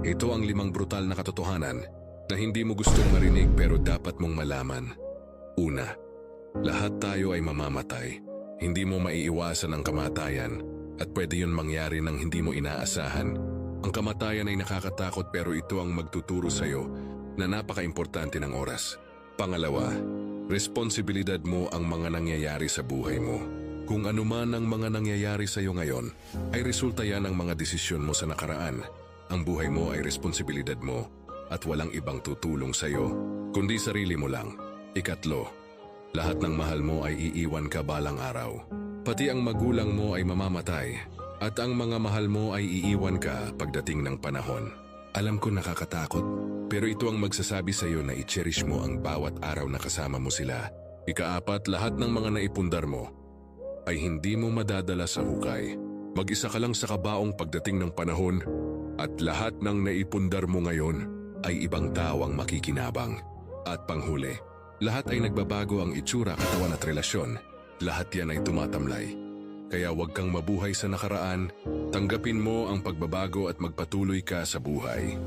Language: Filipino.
Ito ang 5 brutal na katotohanan na hindi mo gustong marinig pero dapat mong malaman. Una, lahat tayo ay mamamatay. Hindi mo maiiwasan ang kamatayan at pwede yun mangyari nang hindi mo inaasahan. Ang kamatayan ay nakakatakot pero ito ang magtuturo sa'yo na napaka-importante ng oras. Pangalawa, responsibilidad mo ang mga nangyayari sa buhay mo. Kung anuman ang mga nangyayari sa iyo ngayon, ay resulta yan ng mga desisyon mo sa nakaraan. Ang buhay mo ay responsibilidad mo at walang ibang tutulong sa iyo, kundi sarili mo lang. Ikatlo, lahat ng mahal mo ay iiwan ka balang araw. Pati ang magulang mo ay mamamatay at ang mga mahal mo ay iiwan ka pagdating ng panahon. Alam ko nakakatakot, pero ito ang magsasabi sa iyo na i-cherish mo ang bawat araw na kasama mo sila. Ikaapat, lahat ng mga naipundar mo ay hindi mo madadala sa hukay. Mag-isa ka lang sa kabaong pagdating ng panahon at lahat ng naipundar mo ngayon ay ibang tao ang makikinabang. At panghuli, lahat ay nagbabago ang itsura, katawan at relasyon. Lahat yan ay tumatamlay. Kaya huwag kang mabuhay sa nakaraan, tanggapin mo ang pagbabago at magpatuloy ka sa buhay.